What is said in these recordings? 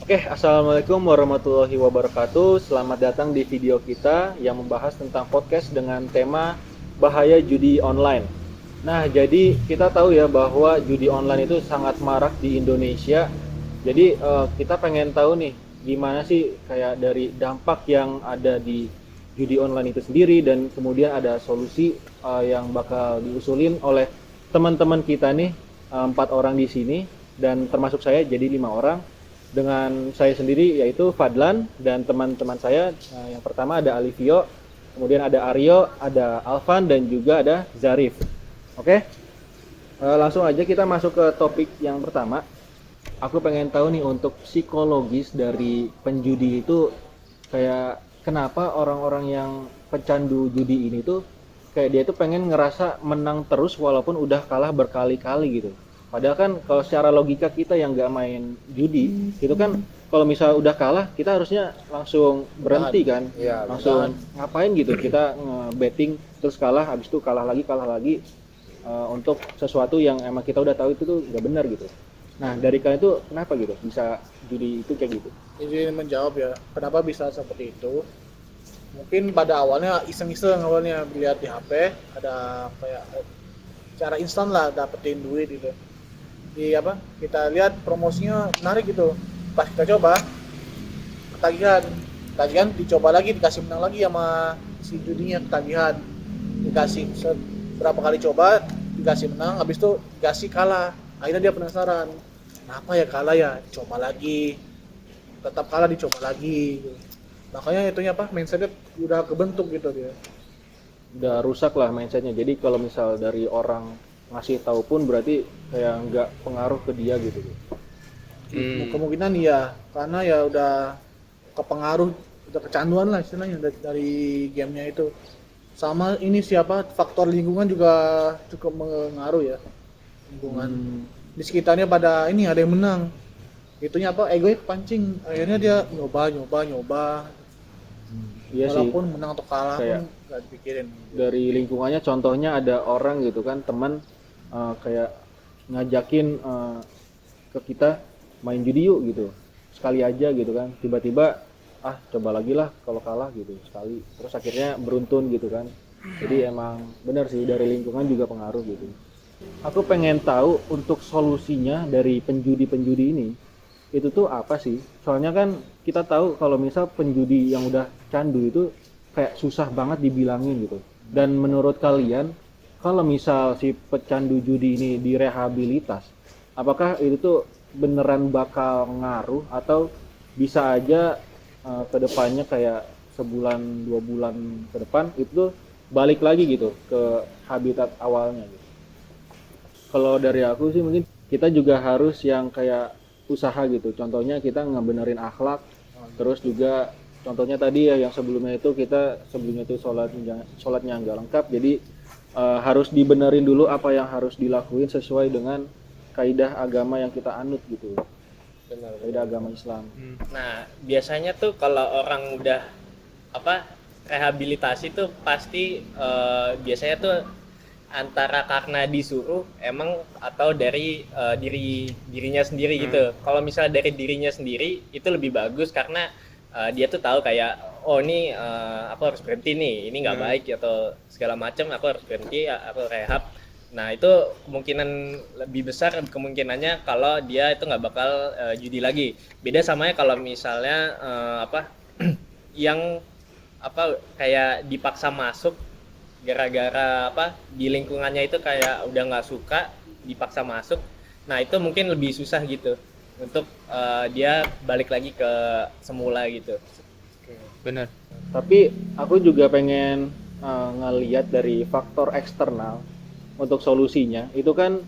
Oke, Assalamualaikum warahmatullahi wabarakatuh. Selamat datang di video kita yang membahas tentang podcast dengan tema bahaya judi online. Nah, jadi kita tahu ya bahwa judi online itu sangat marak di Indonesia. Jadi kita pengen tahu nih gimana sih kayak dari dampak yang ada di judi online itu sendiri dan kemudian ada solusi yang bakal diusulin oleh teman-teman kita nih, 4 orang di sini dan termasuk saya jadi 5 orang dengan saya sendiri yaitu Fadlan dan teman-teman saya. Yang pertama ada Alivio, kemudian ada Aryo, ada Alvan dan juga ada Zarif. Oke, langsung aja kita masuk ke topik yang pertama. Aku pengen tahu nih untuk psikologis dari penjudi itu kayak kenapa orang-orang yang pecandu judi ini tuh kayak dia tuh pengen ngerasa menang terus walaupun udah kalah berkali-kali gitu. Padahal kan kalau secara logika kita yang nggak main judi, itu kan kalau misalnya udah kalah kita harusnya langsung berhenti kan, Iya, langsung ngapain gitu kita betting terus kalah, habis itu kalah lagi untuk sesuatu yang emang kita udah tahu itu tuh nggak benar gitu. Nah dari kalian itu kenapa gitu bisa judi itu kayak gitu? Jadi menjawab ya, kenapa bisa seperti itu? Mungkin pada awalnya iseng-iseng awalnya lihat di HP ada kayak cara instan lah dapetin duit gitu. Di apa? Kita lihat promosinya menarik gitu. Pas kita coba, ketagihan. Ketagihan dicoba lagi, dikasih menang lagi sama si judinya ketagihan. Dikasih berapa kali coba, dikasih menang, habis itu dikasih kalah. Akhirnya dia penasaran. Kenapa ya kalah ya? Coba lagi. Tetap kalah dicoba lagi. Makanya itunya apa? Mindsetnya udah kebentuk gitu dia. Udah rusak lah mindsetnya. Jadi kalau misal dari orang ngasih tahu pun berarti kayak nggak pengaruh ke dia gitu. Kemungkinan iya, karena ya udah kepengaruh, udah kecanduan lah istilahnya dari gamenya itu. Sama ini siapa faktor lingkungan juga cukup mengaruh ya. Lingkungan di sekitarnya pada ini ada yang menang, itunya apa egonya pancing, akhirnya dia nyoba Iya sih, walaupun menang atau kalah kayak pun nggak dipikirin. dari lingkungannya contohnya ada orang gitu kan teman kayak ngajakin ke kita main judi yuk gitu sekali aja gitu kan, tiba-tiba coba lagi lah kalau kalah gitu sekali, terus akhirnya beruntun gitu kan. Jadi emang benar sih dari lingkungan juga pengaruh gitu. Aku pengen tahu untuk solusinya dari penjudi-penjudi ini itu tuh apa sih? Soalnya kan kita tahu kalau misal penjudi yang udah candu itu kayak susah banget dibilangin gitu. Dan menurut kalian, kalau misal si pecandu judi ini direhabilitas, apakah itu tuh beneran bakal ngaruh atau bisa aja ke depannya kayak sebulan 2 bulan ke depan itu tuh balik lagi gitu ke habitat awalnya gitu. Kalau dari aku sih mungkin kita juga harus yang kayak usaha gitu. Contohnya kita ngebenerin akhlak, terus juga contohnya tadi ya yang sebelumnya itu kita sebelumnya itu sholatnya nggak lengkap, jadi harus dibenerin dulu apa yang harus dilakuin sesuai dengan kaidah agama yang kita anut gitu, Benar. kaidah agama Islam. Nah, biasanya tuh kalau orang udah apa rehabilitasi tuh pasti biasanya tuh antara karena disuruh emang atau dari dirinya sendiri gitu. Kalau misalnya dari dirinya sendiri itu lebih bagus karena dia tuh tahu kayak oh ini aku harus berhenti nih, ini nggak baik atau segala macam, aku harus berhenti, aku rehab. Nah itu kemungkinan lebih besar kemungkinannya kalau dia itu nggak bakal judi lagi. Beda samanya kalau misalnya yang apa kayak dipaksa masuk gara-gara apa di lingkungannya itu kayak udah nggak suka dipaksa masuk. Nah itu mungkin lebih susah gitu untuk dia balik lagi ke semula gitu. Bener. Tapi aku juga pengen ngeliat dari faktor eksternal untuk solusinya. Itu kan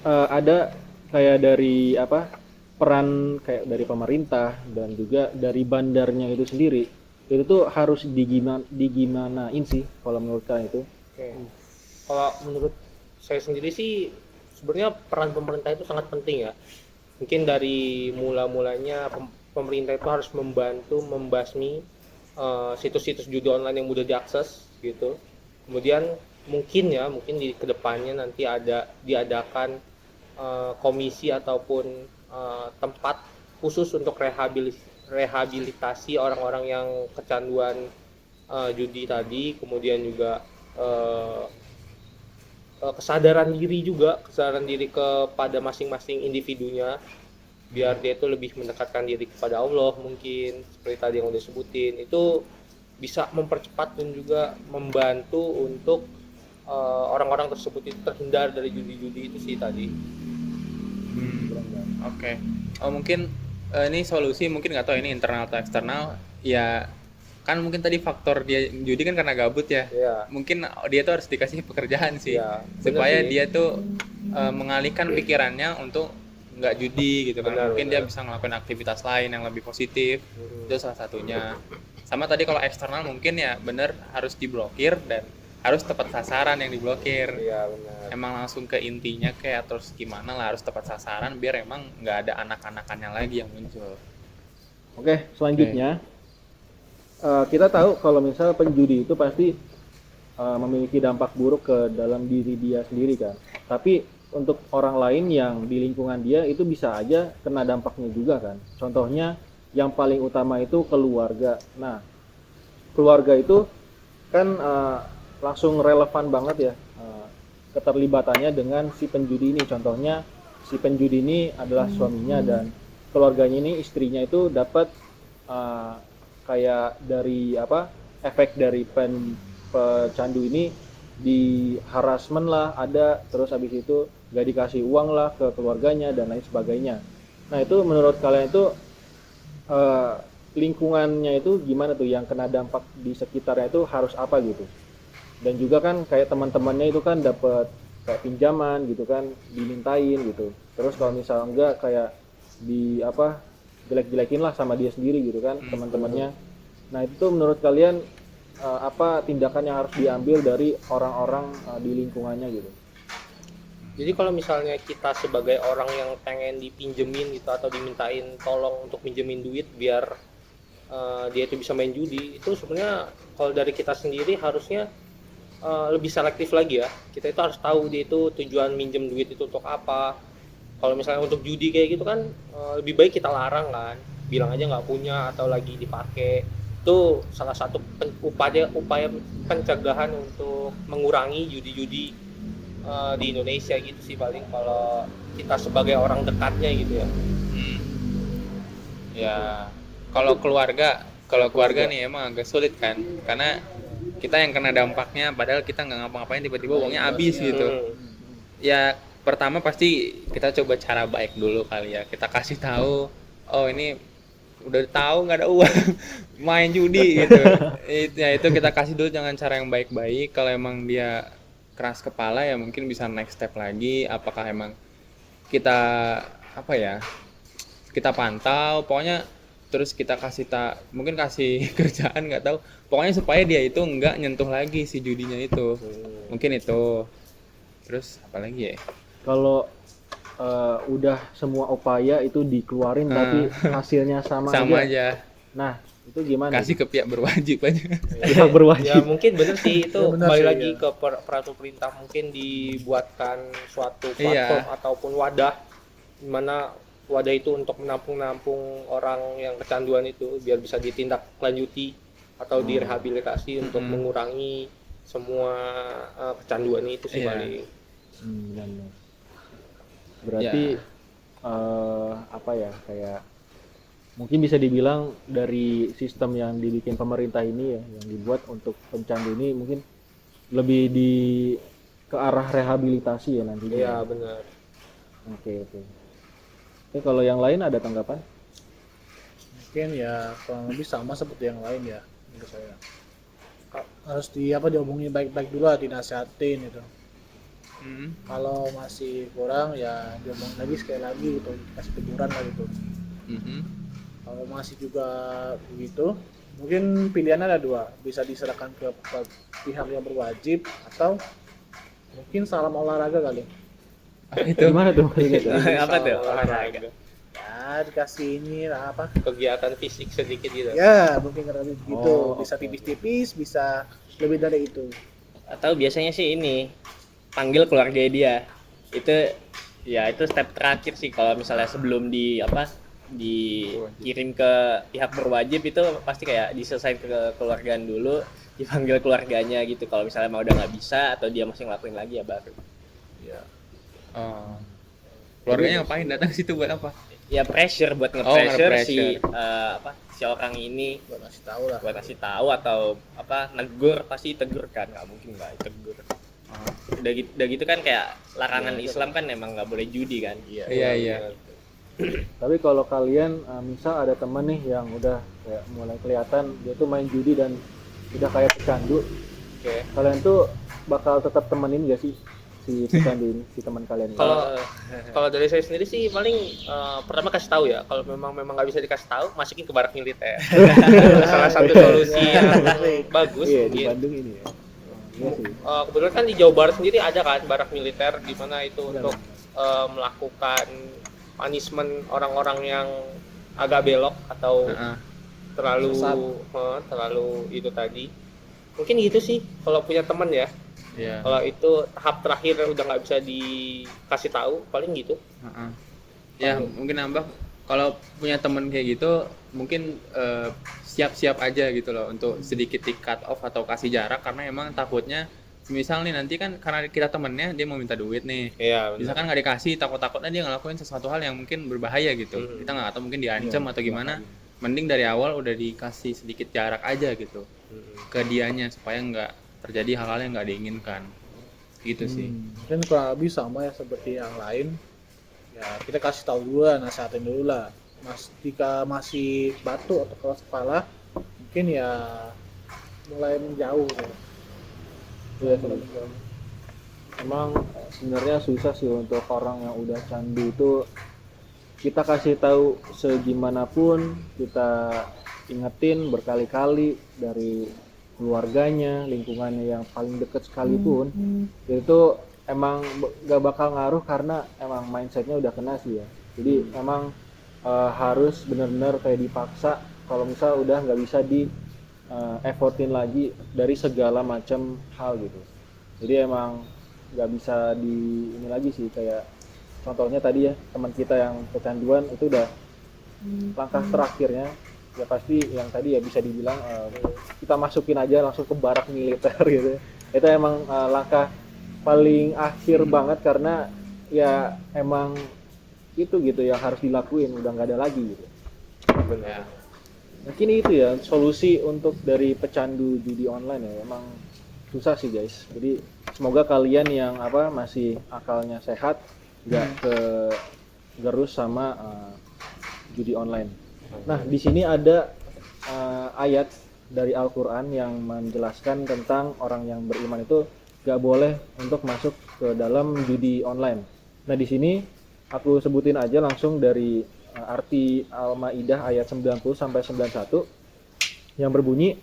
ada kayak dari apa peran kayak dari pemerintah dan juga dari bandarnya itu sendiri. Itu tuh harus digimanain sih kalau menurut kalian itu. Oke. Kalau menurut saya sendiri sih sebenarnya peran pemerintah itu sangat penting ya. Mungkin dari mula-mulanya pemerintah itu harus membantu membasmi situs-situs judi online yang mudah diakses gitu. Kemudian mungkin di kedepannya nanti diadakan komisi ataupun tempat khusus untuk rehabilitasi orang-orang yang kecanduan judi tadi, kemudian juga kesadaran diri kepada masing-masing individunya, biar dia itu lebih mendekatkan diri kepada Allah. Mungkin seperti tadi yang udah sebutin, itu bisa mempercepat dan juga membantu untuk orang-orang tersebut itu terhindar dari judi-judi itu sih tadi. Oke. Oh mungkin ini solusi, mungkin nggak tahu ini internal atau eksternal. Ya kan mungkin tadi faktor dia judi kan karena gabut ya. Iya. Mungkin dia tuh harus dikasih pekerjaan sih, Iya, bener supaya sih. dia tuh mengalihkan pikirannya untuk nggak judi gitu kan. Benar, Mungkin benar. dia bisa ngelakuin aktivitas lain yang lebih positif. Itu salah satunya. Sama tadi kalau eksternal mungkin ya bener harus diblokir dan harus tepat sasaran yang diblokir. Iya benar. Emang langsung ke intinya kayak terus gimana lah, harus tepat sasaran biar emang nggak ada anak-anakannya lagi yang muncul. Oke, selanjutnya kita tahu kalau misal penjudi itu pasti memiliki dampak buruk ke dalam diri dia sendiri kan. Tapi untuk orang lain yang di lingkungan dia itu bisa aja kena dampaknya juga kan. Contohnya yang paling utama itu keluarga. Nah, keluarga itu kan langsung relevan banget ya keterlibatannya dengan si penjudi ini. Contohnya si penjudi ini adalah suaminya dan keluarganya ini, istrinya itu dapat kayak dari efek dari pecandu ini, di harassment lah ada, terus habis itu gak dikasih uang lah ke keluarganya dan lain sebagainya. Nah itu menurut kalian itu lingkungannya itu gimana tuh, yang kena dampak di sekitarnya itu harus apa gitu? Dan juga kan kayak teman-temannya itu kan dapat kayak pinjaman gitu kan, dimintain gitu. Terus kalau misalnya enggak kayak di jelek-jelekin lah sama dia sendiri gitu kan, teman-temannya. Nah itu tuh menurut kalian apa tindakan yang harus diambil dari orang-orang di lingkungannya gitu? Jadi kalau misalnya kita sebagai orang yang pengen dipinjemin gitu atau dimintain tolong untuk minjemin duit biar dia itu bisa main judi, itu sebenarnya kalau dari kita sendiri harusnya lebih selektif lagi ya. Kita itu harus tahu dia itu tujuan minjem duit itu untuk apa. Kalau misalnya untuk judi kayak gitu kan lebih baik kita larang kan, bilang aja nggak punya atau lagi dipakai. Itu salah satu upaya pencegahan untuk mengurangi judi-judi di Indonesia gitu sih, paling kalau kita sebagai orang dekatnya gitu ya. Ya kalau keluarga nih emang agak sulit kan, karena kita yang kena dampaknya padahal kita nggak ngapa-ngapain, tiba-tiba uangnya habis gitu. Ya pertama pasti kita coba cara baik dulu kali ya, kita kasih tahu, oh ini udah tahu nggak ada uang main judi gitu. Itu kita kasih dulu dengan cara yang baik-baik. Kalau emang dia keras kepala ya mungkin bisa next step lagi, apakah emang kita kita pantau, pokoknya terus kita mungkin kasih kerjaan, nggak tahu, pokoknya supaya dia itu nggak nyentuh lagi si judinya itu. Mungkin itu. Terus apa lagi ya? Kalau udah semua upaya itu dikeluarin tapi hasilnya sama aja. Nah itu gimana? Kasih ke pihak berwajib aja. Pihak berwajib. Ya mungkin bener sih itu, Ya, bener kembali sih, lagi ya. ke peraturan pemerintah, mungkin dibuatkan suatu platform ataupun wadah, di mana wadah itu untuk menampung orang yang kecanduan itu biar bisa ditindaklanjuti atau direhabilitasi untuk mengurangi semua kecanduan itu sih paling. Benar. Berarti kayak mungkin bisa dibilang dari sistem yang dibikin pemerintah ini ya, yang dibuat untuk pencandu ini mungkin lebih ke arah rehabilitasi ya nantinya. Iya benar. Oke. Kalau yang lain ada tanggapan? Mungkin ya kurang lebih sama seperti yang lain ya menurut saya. Harus diomongin baik-baik dulu lah, dinasihatin gitu. Kalau masih kurang ya diomongin lagi sekali lagi gitu, kasih teguran lah gitu. Kalau masih juga begitu, mungkin pilihannya ada dua, bisa diserahkan ke pihak yang berwajib atau mungkin salam olahraga kali. Itu Gimana tuh maksudnya? Apa tuh? Olahraga. Ya dikasih ini lah apa? Kegiatan fisik sedikit gitu. Ya mungkin kurang lebih gitu, Oh, bisa oke. tipis-tipis, bisa lebih dari itu. Atau biasanya sih ini panggil keluarga dia. Itu step terakhir sih kalau misalnya sebelum dikirim ke pihak berwajib itu pasti kayak diselesaikan ke keluargaan dulu, dipanggil keluarganya gitu. Kalau misalnya mau udah nggak bisa atau dia masih ngelakuin lagi ya baru. Iya. Oh. Keluarganya ngapain datang ke situ buat apa? Ya pressure buat nge-pressure. si orang ini Buat ngasih tahu lah. buat kasih tahu atau negur, pasti tegur kan, nggak mungkin nggak tegur. Udah gitu kan kayak larangan Islam kan emang nggak boleh judi kan. Iya. Tapi kalau kalian misal ada teman nih yang udah kayak mulai kelihatan dia tuh main judi dan udah kayak pecandu, Oke. kalian tuh bakal tetap temenin gak sih si pecandu ini, si teman kalian ini? Kalau dari saya sendiri sih paling pertama kasih tahu ya, kalau memang nggak bisa dikasih tahu, masukin ke barak militer. Salah satu solusi yang bagus Iya, di mungkin. Bandung ini ya. Iya sih. Kebetulan kan di Jawa Barat sendiri ada kan barak militer di mana itu Benar. untuk melakukan punishment orang-orang yang agak belok atau Heeh. terlalu itu tadi. Mungkin gitu sih kalau punya teman ya. Iya. Kalau itu tahap terakhir udah nggak bisa dikasih tahu, paling gitu. Heeh. Ya mungkin nambah kalau punya temen kayak gitu mungkin siap-siap aja gitu loh untuk sedikit di cut off atau kasih jarak, karena emang takutnya misal nih nanti kan karena kita temennya dia mau minta duit nih, Iya. misalkan nggak dikasih, takut-takutnya dia ngelakuin sesuatu hal yang mungkin berbahaya gitu. Kita nggak tahu, mungkin diancam atau gimana. Mending dari awal udah dikasih sedikit jarak aja gitu ke dianya supaya nggak terjadi hal-hal yang nggak diinginkan gitu sih. Mungkin kurang lebih sama ya seperti yang lain. Ya kita kasih tahu dulu lah, nasihatin dulu lah. Jika masih batuk atau keras kepala, mungkin ya mulai menjauh. Iya sih. Emang sebenarnya susah sih untuk orang yang udah candu itu, kita kasih tahu segimanapun, kita ingetin berkali-kali dari keluarganya, lingkungannya yang paling dekat sekalipun, itu emang gak bakal ngaruh karena emang mindsetnya udah kena sih ya. Jadi emang harus benar-benar kayak dipaksa. Kalau misal udah nggak bisa di effortin lagi dari segala macam hal gitu. Jadi emang nggak bisa di ini lagi sih, kayak contohnya tadi ya teman kita yang kecanduan itu udah langkah terakhirnya ya pasti yang tadi ya bisa dibilang kita masukin aja langsung ke barak militer gitu. Itu emang langkah paling akhir banget karena ya emang itu gitu yang harus dilakuin, udah nggak ada lagi gitu. Benar. Mungkin itu ya solusi untuk dari pecandu judi online ya, emang susah sih guys. Jadi semoga kalian yang masih akalnya sehat nggak ke gerus sama judi online. Nah di sini ada ayat dari Al-Quran yang menjelaskan tentang orang yang beriman itu nggak boleh untuk masuk ke dalam judi online. Nah di sini aku sebutin aja langsung dari arti Al-Maidah ayat 90 sampai 91 yang berbunyi,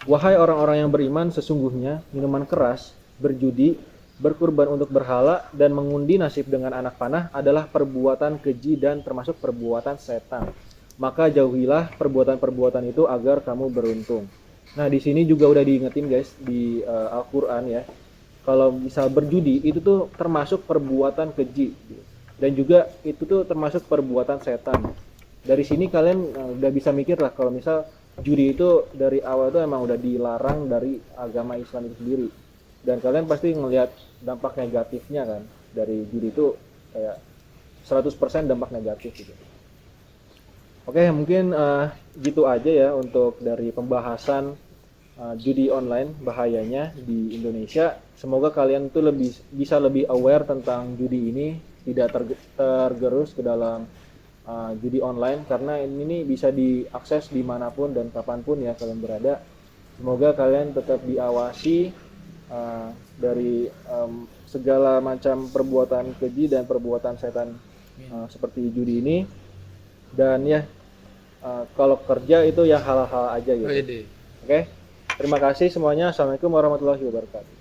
wahai orang-orang yang beriman, sesungguhnya minuman keras, berjudi, berkurban untuk berhala, dan mengundi nasib dengan anak panah adalah perbuatan keji dan termasuk perbuatan setan. Maka jauhilah perbuatan-perbuatan itu agar kamu beruntung. Nah di sini juga udah diingetin guys di Al-Quran ya, kalau misal berjudi itu tuh termasuk perbuatan keji dan juga itu tuh termasuk perbuatan setan. Dari sini kalian udah bisa mikir lah kalau misal judi itu dari awal tuh emang udah dilarang dari agama Islam itu sendiri, dan kalian pasti ngelihat dampak negatifnya kan dari judi itu kayak 100% dampak negatif gitu. Oke, mungkin gitu aja ya untuk dari pembahasan judi online bahayanya di Indonesia. Semoga kalian tuh bisa lebih aware tentang judi ini, tidak tergerus ke dalam judi online, karena ini bisa diakses dimanapun dan kapanpun ya kalian berada. Semoga kalian tetap diawasi dari segala macam perbuatan keji dan perbuatan setan seperti judi ini. Dan ya kalau kerja itu ya hal-hal aja gitu. Oke, terima kasih semuanya. Assalamualaikum warahmatullahi wabarakatuh.